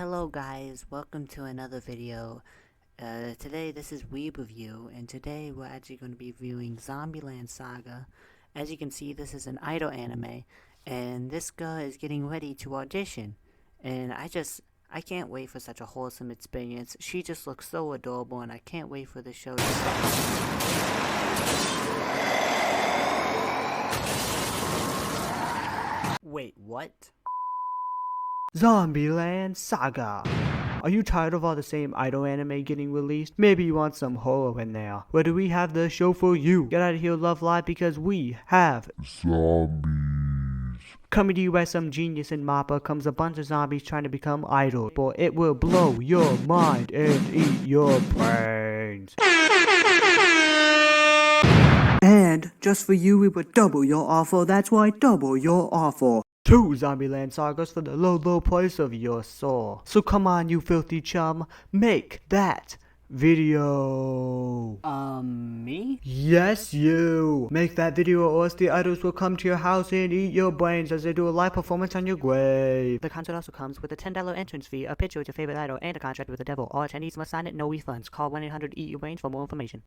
Hello guys, welcome to another video. Today this is Weeb review, and today we're actually going to be reviewing Zombie Land Saga. As you can see, this is an idol anime, and this girl is getting ready to audition. And I can't wait for such a wholesome experience. She just looks so adorable, and I can't wait for the show to start. Wait, what? Zombie Land Saga. Are you tired of all the same idol anime getting released? Maybe you want some horror in there. Well, do we have the show for you? Get out of here, love live, because we have zombies. Coming to you by some genius in Mappa comes a bunch of zombies trying to become idols. Boy, it will blow your mind and eat your brains. And just for you, we would double your offer. That's right, double your offer. 2 Zombie Land Sagas for the low, low price of your soul. So come on, you filthy chum, make that video. Me? Yes, you. Make that video or else the idols will come to your house and eat your brains as they do a live performance on your grave. The concert also comes with a $10 entrance fee, a picture with your favorite idol, and a contract with the devil. All attendees must sign it, no refunds. Call 1-800-EAT-YOUR-BRAINS for more information.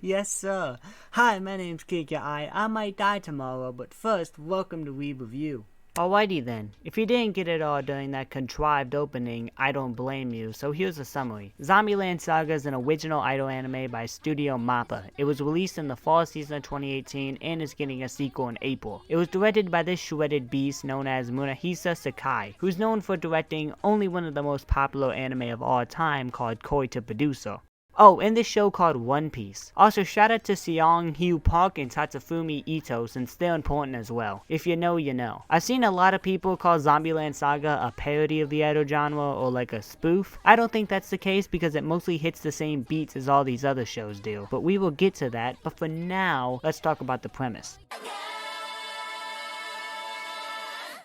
Yes, sir. Hi, my name's Kikaya. I might die tomorrow, but first, welcome to Weeb Review. Alrighty then, if you didn't get it all during that contrived opening, I don't blame you, so here's a summary. Zombie Land Saga is an original idol anime by Studio Mappa. It was released in the fall season of 2018 and is getting a sequel in April. It was directed by this shredded beast known as Munehisa Sakai, who's known for directing only one of the most popular anime of all time called Koi to Producer. Oh, and this show called One Piece. Also, shout out to Seong Hyo Park and Tatsufumi Ito, since they're important as well. If you know, you know. I've seen a lot of people call Zombie Land Saga a parody of the idol genre or like a spoof. I don't think that's the case because it mostly hits the same beats as all these other shows do. But we will get to that, but for now, let's talk about the premise.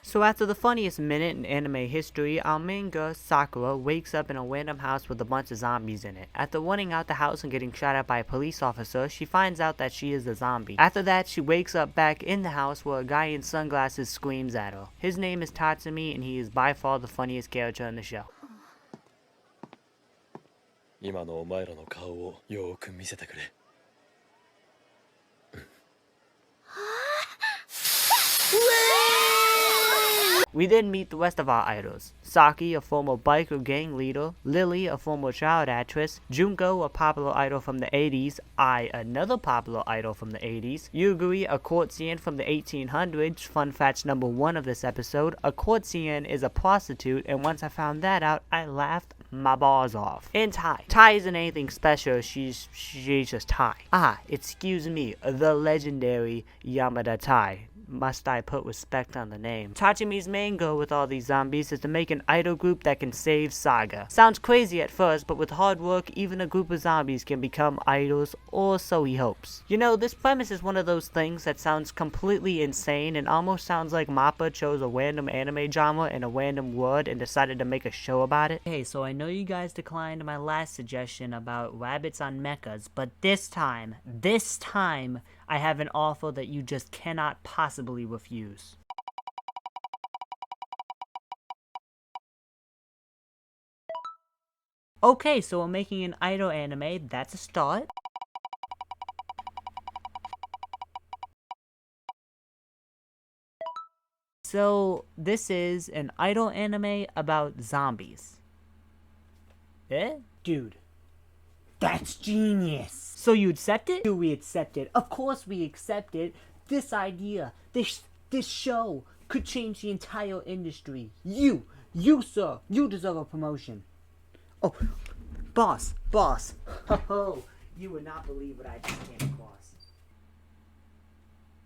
So after the funniest minute in anime history, our main girl, Sakura, wakes up in a random house with a bunch of zombies in it. After running out the house and getting shot at by a police officer, she finds out that she is a zombie. After that, she wakes up back in the house where a guy in sunglasses screams at her. His name is Tatsumi, and he is by far the funniest character in the show. 今のお前らの顔をよーく見せてくれ。 We then meet the rest of our idols. Saki, a former biker gang leader, Lily, a former child actress, Junko, a popular idol from the 80s, Ai, another popular idol from the 80s, Yuguri, a courtesan from the 1800s. Fun fact number 1 of this episode, a courtesan is a prostitute, and once I found that out, I laughed my balls off. And Tai. Tai isn't anything special, she's just Tai. Ah, excuse me, the legendary Yamada Tai. Must I put respect on the name. Tatsumi's main goal with all these zombies is to make an idol group that can save Saga. Sounds crazy at first, but with hard work, even a group of zombies can become idols, or so he hopes. You know, this premise is one of those things that sounds completely insane and almost sounds like Mappa chose a random anime genre and a random word and decided to make a show about it. Hey, so I know you guys declined my last suggestion about rabbits on mechas, but this time, I have an offer that you just cannot possibly refuse. Okay, so we're making an idol anime, that's a start. So, this is an idol anime about zombies. Eh? Dude. That's genius! So you accept it? Do we accept it? Of course we accept it. This idea, this show could change the entire industry. You sir, you deserve a promotion. Oh, boss. Oh, you would not believe what I just came across.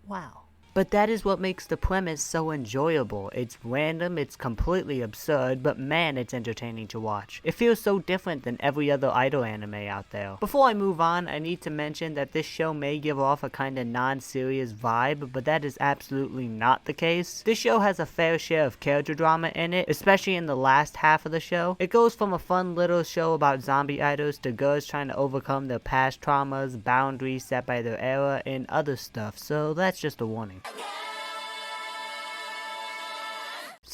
Wow. But that is what makes the premise so enjoyable. It's random, it's completely absurd, but man, it's entertaining to watch. It feels so different than every other idol anime out there. Before I move on, I need to mention that this show may give off a kinda non-serious vibe, but that is absolutely not the case. This show has a fair share of character drama in it, especially in the last half of the show. It goes from a fun little show about zombie idols to girls trying to overcome their past traumas, boundaries set by their era, and other stuff, so that's just a warning.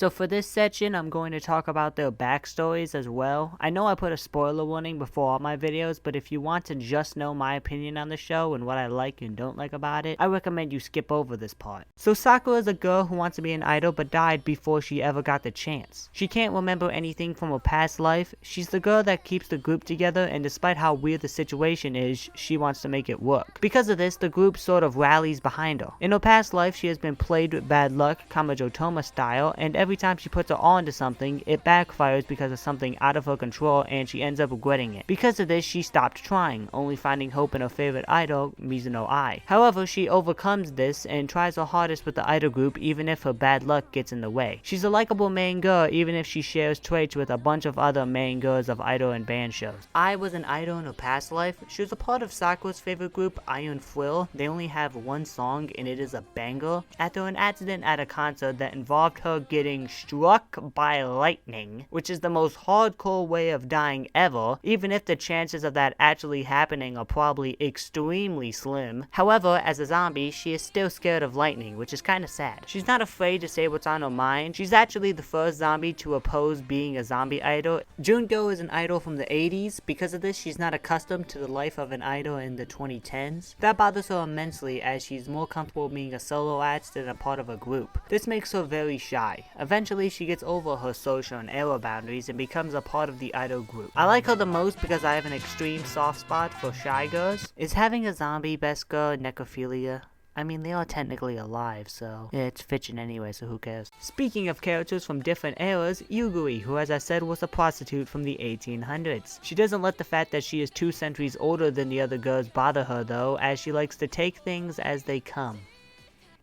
So for this section, I'm going to talk about their backstories as well. I know I put a spoiler warning before all my videos, but if you want to just know my opinion on the show and what I like and don't like about it, I recommend you skip over this part. So Sakura is a girl who wants to be an idol but died before she ever got the chance. She can't remember anything from her past life. She's the girl that keeps the group together, and despite how weird the situation is, she wants to make it work. Because of this, the group sort of rallies behind her. In her past life, she has been plagued with bad luck, Kamajotoma style, and every time she puts her on to something, it backfires because of something out of her control and she ends up regretting it. Because of this, she stopped trying, only finding hope in her favorite idol, Mizuno Ai. However, she overcomes this and tries her hardest with the idol group even if her bad luck gets in the way. She's a likable main girl even if she shares traits with a bunch of other main girls of idol and band shows. Ai was an idol in her past life. She was a part of Sakura's favorite group, Iron Frill. They only have one song and it is a banger. After an accident at a concert that involved her getting struck by lightning, which is the most hardcore way of dying ever, even if the chances of that actually happening are probably extremely slim. However, as a zombie, she is still scared of lightning, which is kinda sad. She's not afraid to say what's on her mind. She's actually the first zombie to oppose being a zombie idol. Junko is an idol from the 80s. Because of this, she's not accustomed to the life of an idol in the 2010s. That bothers her immensely as she's more comfortable being a solo act than a part of a group. This makes her very shy. Eventually, she gets over her social and era boundaries and becomes a part of the idol group. I like her the most because I have an extreme soft spot for shy girls. Is having a zombie best girl necrophilia? I mean, they are technically alive, so yeah, it's fiction anyway, so who cares? Speaking of characters from different eras, Yuguri, who as I said was a prostitute from the 1800s. She doesn't let the fact that she is 2 centuries older than the other girls bother her though, as she likes to take things as they come.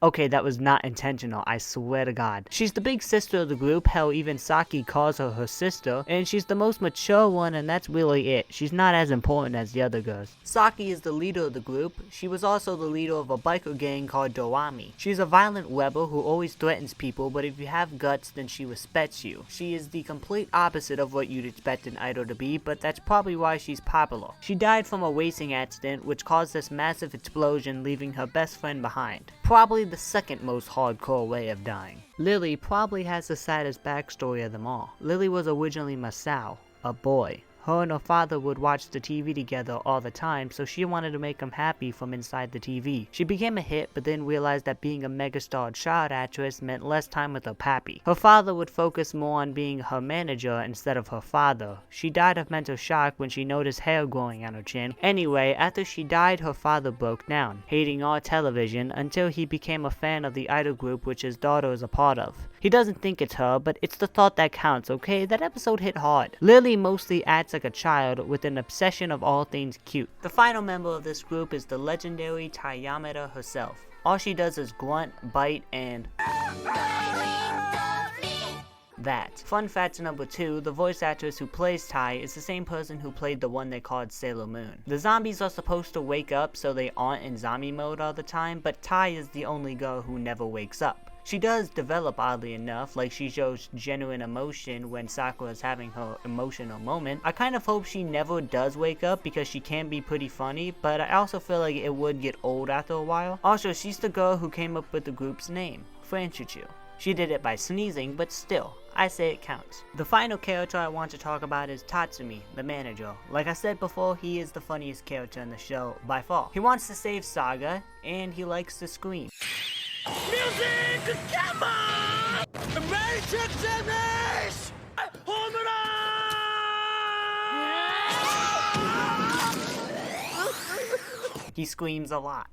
Okay, that was not intentional, I swear to God. She's the big sister of the group, hell even Saki calls her sister, and she's the most mature one and that's really it. She's not as important as the other girls. Saki is the leader of the group. She was also the leader of a biker gang called Dorami. She's a violent rebel who always threatens people, but if you have guts then she respects you. She is the complete opposite of what you'd expect an idol to be, but that's probably why she's popular. She died from a racing accident which caused this massive explosion, leaving her best friend behind. Probably the second most hardcore way of dying. Lily probably has the saddest backstory of them all. Lily was originally Masao, a boy. Her and her father would watch the TV together all the time, so she wanted to make him happy from inside the TV. She became a hit, but then realized that being a megastar child actress meant less time with her pappy. Her father would focus more on being her manager instead of her father. She died of mental shock when she noticed hair growing on her chin. Anyway, after she died, her father broke down, hating all television until he became a fan of the idol group which his daughter is a part of. He doesn't think it's her, but it's the thought that counts, okay? That episode hit hard. Lily mostly acts like a child with an obsession of all things cute. The final member of this group is the legendary Taiyamada herself. All she does is grunt, bite, and that. Fun fact number 2, the voice actress who plays Tai is the same person who played the one they called Sailor Moon. The zombies are supposed to wake up so they aren't in zombie mode all the time, but Tai is the only girl who never wakes up. She does develop oddly enough, like she shows genuine emotion when Sakura is having her emotional moment. I kind of hope she never does wake up because she can be pretty funny, but I also feel like it would get old after a while. Also, she's the girl who came up with the group's name, Franchuchu. She did it by sneezing, but still, I say it counts. The final character I want to talk about is Tatsumi, the manager. Like I said before, he is the funniest character in the show by far. He wants to save Saga, and he likes to scream. Music, come on! Matrix English! Home run! He screams a lot.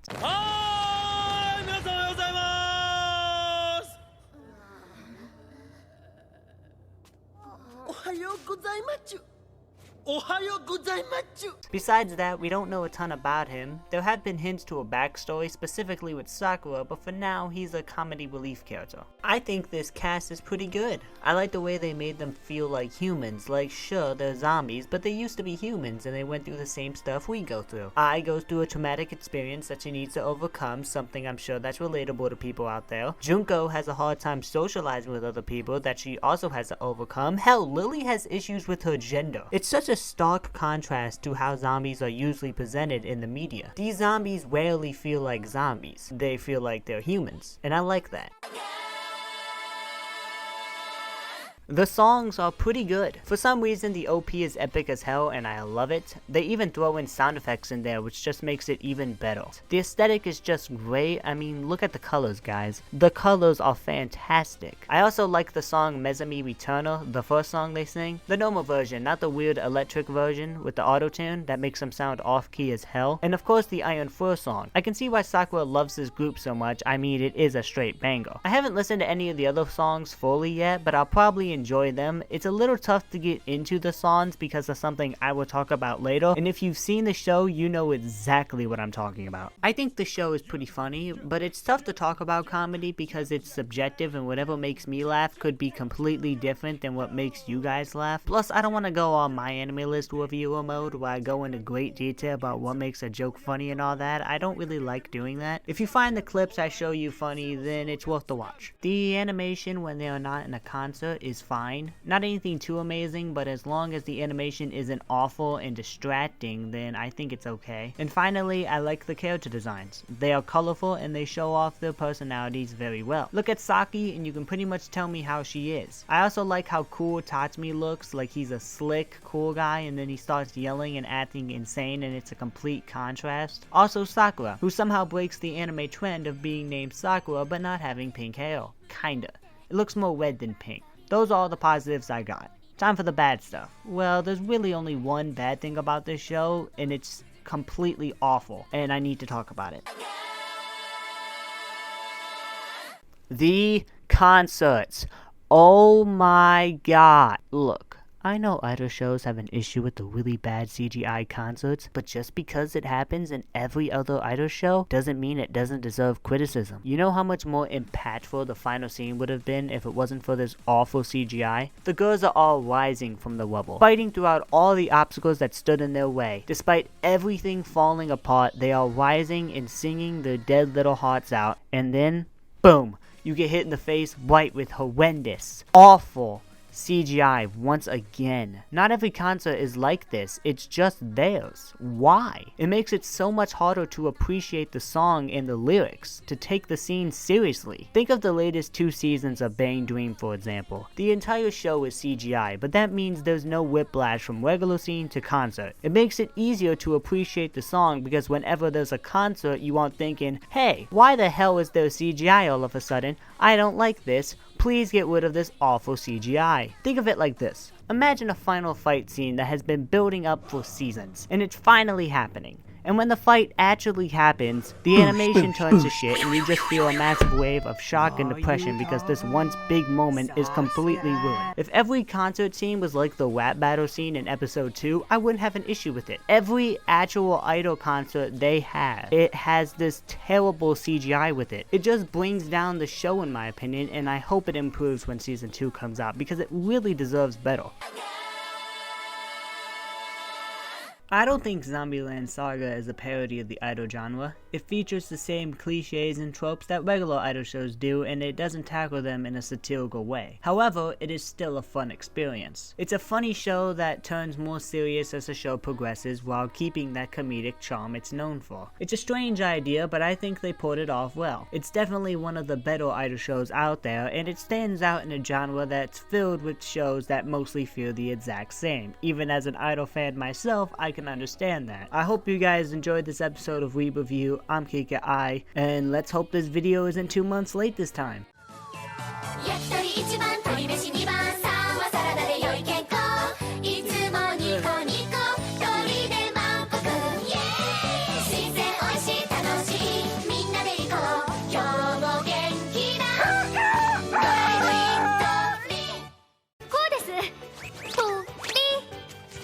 Besides that, we don't know a ton about him. There have been hints to a backstory, specifically with Sakura, but for now, he's a comedy relief character. I think this cast is pretty good. I like the way they made them feel like humans. Like, sure, they're zombies, but they used to be humans and they went through the same stuff we go through. Ai goes through a traumatic experience that she needs to overcome, something I'm sure that's relatable to people out there. Junko has a hard time socializing with other people that she also has to overcome. Hell, Lily has issues with her gender. It's such a stark contrast to how zombies are usually presented in the media. These zombies rarely feel like zombies. They feel like they're humans, and I like that. The songs are pretty good. For some reason, the OP is epic as hell and I love it. They even throw in sound effects in there, which just makes it even better. The aesthetic is just great. I mean, look at the colors, guys. The colors are fantastic. I also like the song Mesami Returner, the first song they sing. The normal version, not the weird electric version with the auto-tune that makes them sound off-key as hell. And of course, the Iron Fur song. I can see why Sakura loves this group so much. I mean, it is a straight banger. I haven't listened to any of the other songs fully yet, but I'll probably enjoy them. It's a little tough to get into the songs because of something I will talk about later, and if you've seen the show, you know exactly what I'm talking about. I think the show is pretty funny, but it's tough to talk about comedy because it's subjective and whatever makes me laugh could be completely different than what makes you guys laugh. Plus, I don't want to go on my anime list reviewer mode where I go into great detail about what makes a joke funny and all that. I don't really like doing that. If you find the clips I show you funny, then it's worth the watch. The animation when they are not in a concert is fine. Not anything too amazing, but as long as the animation isn't awful and distracting, then I think it's okay. And finally, I like the character designs. They are colorful and they show off their personalities very well. Look at Saki and you can pretty much tell me how she is. I also like how cool Tatsumi looks, like he's a slick, cool guy, and then he starts yelling and acting insane, and it's a complete contrast. Also Sakura, who somehow breaks the anime trend of being named Sakura but not having pink hair. Kinda. It looks more red than pink. Those are all the positives I got. Time for the bad stuff. Well, there's really only one bad thing about this show, and it's completely awful, and I need to talk about it. The concerts. Oh my god. Look, I know idol shows have an issue with the really bad CGI concerts, but just because it happens in every other idol show doesn't mean it doesn't deserve criticism. You know how much more impactful the final scene would have been if it wasn't for this awful CGI? The girls are all rising from the rubble, fighting throughout all the obstacles that stood in their way. Despite everything falling apart, they are rising and singing their dead little hearts out, and then, boom, you get hit in the face right with horrendous, awful CGI once again. Not every concert is like this, it's just theirs. Why? It makes it so much harder to appreciate the song and the lyrics, to take the scene seriously. Think of the latest 2 seasons of Bang Dream for example. The entire show is CGI, but that means there's no whiplash from regular scene to concert. It makes it easier to appreciate the song because whenever there's a concert you aren't thinking, hey, why the hell is there CGI all of a sudden? I don't like this. Please get rid of this awful CGI. Think of it like this. Imagine a final fight scene that has been building up for seasons, and it's finally happening. And when the fight actually happens, the animation turns to shit and you just feel a massive wave of shock and depression because this once big moment is completely ruined. If every concert scene was like the rap battle scene in episode 2, I wouldn't have an issue with it. Every actual idol concert they have, it has this terrible CGI with it. It just brings down the show in my opinion, and I hope it improves when season 2 comes out because it really deserves better. I don't think Zombie Land Saga is a parody of the idol genre. It features the same cliches and tropes that regular idol shows do, and it doesn't tackle them in a satirical way. However, it is still a fun experience. It's a funny show that turns more serious as the show progresses while keeping that comedic charm it's known for. It's a strange idea, but I think they pulled it off well. It's definitely one of the better idol shows out there, and it stands out in a genre that's filled with shows that mostly feel the exact same. Even as an idol fan myself, I can understand that. I hope you guys enjoyed this episode of Weeb Review. I'm Kikaya, and let's hope this video isn't 2 months late this time.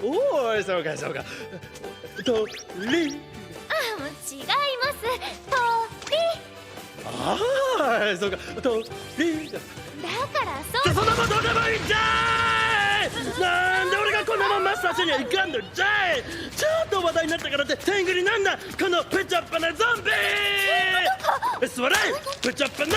Oh, そうかそうか。とり。あ、もう違います。鳥。ああ、そうか。とり。だからそう。そんなことどうでもいいんじゃい。なんで俺がこんなもんマスターしにはいかんのじゃい。ちょっと話題になったからって天狗になんだこのペチャッパなゾンビ。そういうことか。座れ、ペチャッパな。